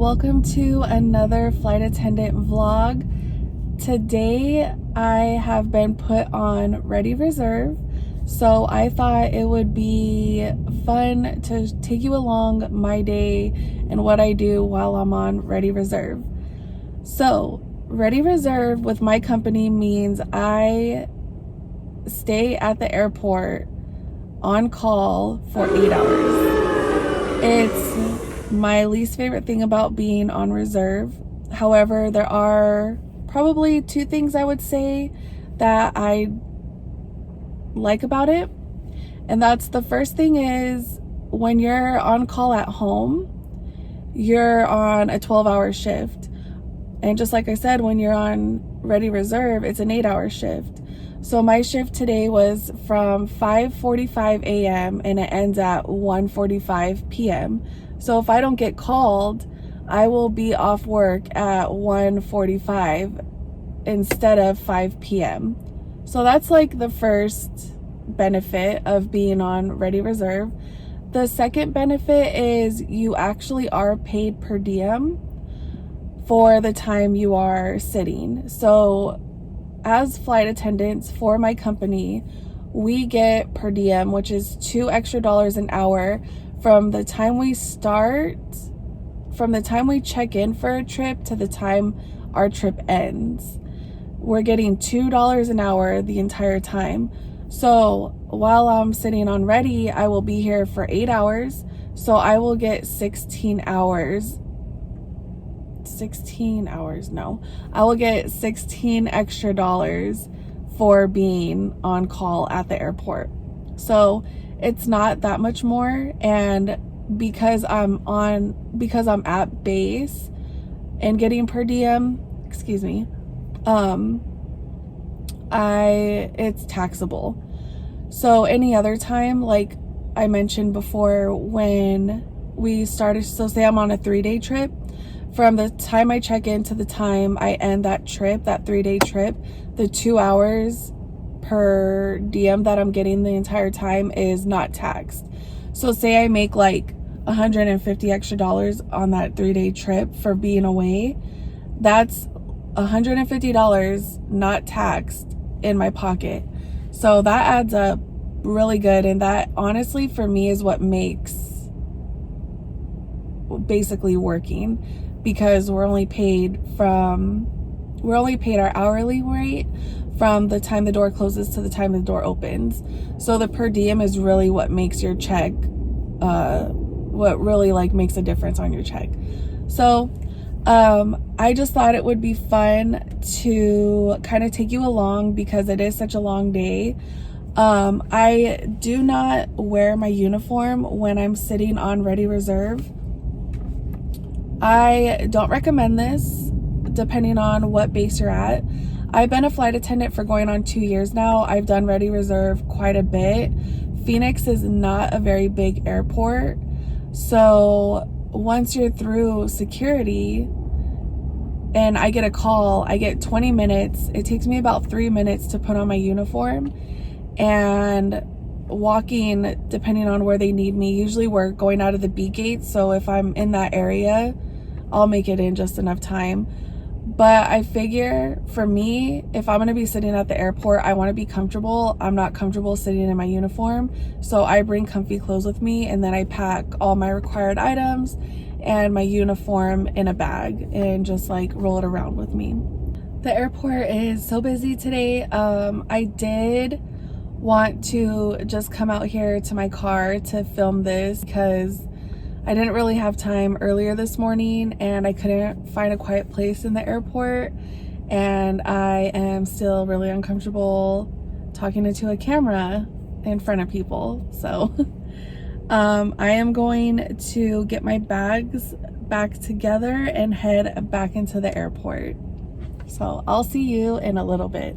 Welcome to another flight attendant vlog. Today I have been put on Ready Reserve, so I thought it would be fun to take you along my day and what I do while I'm on Ready Reserve. So Ready Reserve with my company means I stay at the airport on call for 8 hours. It's my least favorite thing about being on reserve. However, there are probably two things I would say that I like about it. And that's the first thing is when you're on call at home, you're on a 12-hour shift. And just like I said, when you're on Ready Reserve, it's an 8-hour shift. So my shift today was from 5:45 a.m. and it ends at 1:45 p.m. So if I don't get called, I will be off work at 1:45 instead of 5 p.m. So that's like the first benefit of being on Ready Reserve. The second benefit is you actually are paid per diem for the time you are sitting. So as flight attendants for my company, we get per diem, which is $2 extra an hour from the time we start, from the time we check in for a trip to the time our trip ends. We're getting $2 an hour the entire time. So while I'm sitting on Ready, I will be here for 8 hours. So I will get 16 hours. I will get 16 extra dollars for being on call at the airport. So it's not that much more, and because I'm at base and getting per diem, it's taxable. So any other time, like I mentioned before, when we started, so say I'm on a 3-day trip, from the time I check in to the time I end that trip, that 3-day trip, the 2 hours per diem that I'm getting the entire time is not taxed. So say I make like $150 extra on that 3-day trip for being away, that's $150 not taxed in my pocket. So that adds up really good, and that honestly for me is what makes basically working, because we're only paid our hourly rate from the time the door closes to the time the door opens. So the per diem is really what makes your check, what really like makes a difference on your check. So I just thought it would be fun to kind of take you along because it is such a long day. I do not wear my uniform when I'm sitting on Ready Reserve. I don't recommend this depending on what base you're at. I've been a flight attendant for going on 2 years now. I've done Ready Reserve quite a bit. Phoenix is not a very big airport. So once you're through security and I get a call, I get 20 minutes. It takes me about 3 minutes to put on my uniform and walking, depending on where they need me. Usually we're going out of the B gate. So if I'm in that area, I'll make it in just enough time. But I figure for me, if I'm going to be sitting at the airport, I want to be comfortable. I'm not comfortable sitting in my uniform. So I bring comfy clothes with me, and then I pack all my required items and my uniform in a bag and just like roll it around with me. The airport is so busy today. I did want to just come out here to my car to film this because I didn't really have time earlier this morning and I couldn't find a quiet place in the airport, and I am still really uncomfortable talking into a camera in front of people. So I am going to get my bags back together and head back into the airport. So I'll see you in a little bit.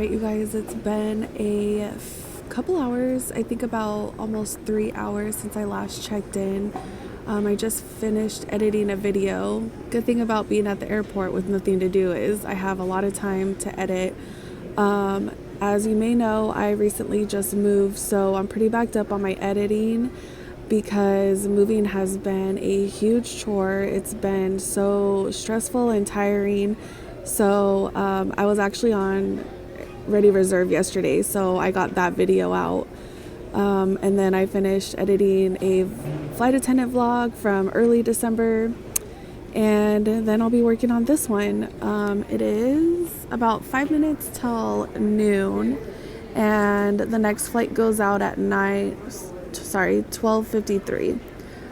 right, you guys, it's been a couple hours, I think about almost 3 hours since I last checked in. I just finished editing a video. Good thing about being at the airport with nothing to do is I have a lot of time to edit. As you may know, I recently just moved, so I'm pretty backed up on my editing because moving has been a huge chore. It's been so stressful and tiring. So I was actually on Ready Reserve yesterday, so I got that video out. And then I finished editing a flight attendant vlog from early December, and then I'll be working on this one. It is about 5 minutes till noon, and the next flight goes out at 12:53.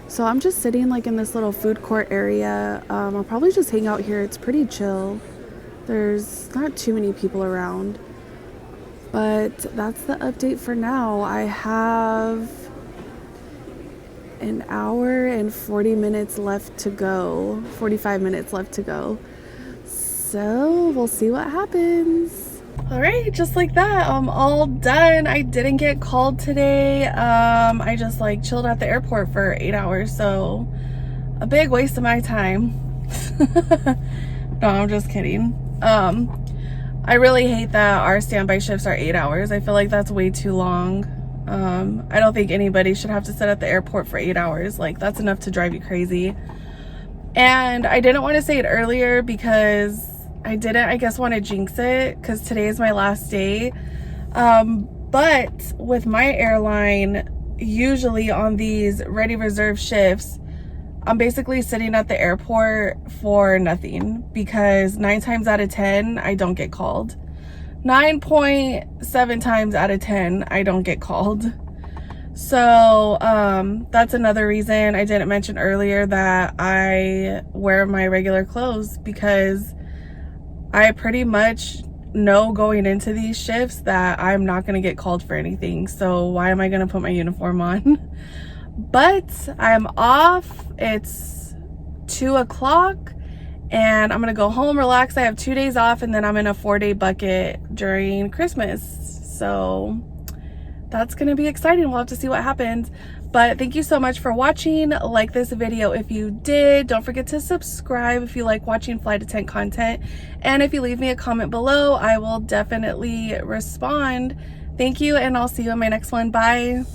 So I'm just sitting like in this little food court area. I'll probably just hang out here. It's pretty chill. There's not too many people around. But that's the update for now. I have an hour and 40 minutes left to go. 45 minutes left to go. So we'll see what happens. All right, just like that, I'm all done. I didn't get called today. I just like chilled at the airport for 8 hours. So a big waste of my time. No, I'm just kidding. I really hate that our standby shifts are 8 hours. I feel like that's way too long. I don't think anybody should have to sit at the airport for 8 hours. Like, that's enough to drive you crazy. And I didn't want to say it earlier because I didn't, I guess, want to jinx it because today is my last day. But with my airline, usually on these Ready Reserve shifts, I'm basically sitting at the airport for nothing because 9 times out of 10, I don't get called. 9.7 times out of 10, I don't get called. So that's another reason I didn't mention earlier that I wear my regular clothes, because I pretty much know going into these shifts that I'm not going to get called for anything. So why am I going to put my uniform on? But I'm off. It's 2 o'clock and I'm gonna go home, relax. I have 2 days off, and then I'm in a 4-day bucket during Christmas. So that's gonna be exciting. We'll have to see what happens. But thank you so much for watching. Like this video if you did. Don't forget to subscribe if you like watching flight attendant content. And if you leave me a comment below, I will definitely respond. Thank you, and I'll see you in my next one. Bye.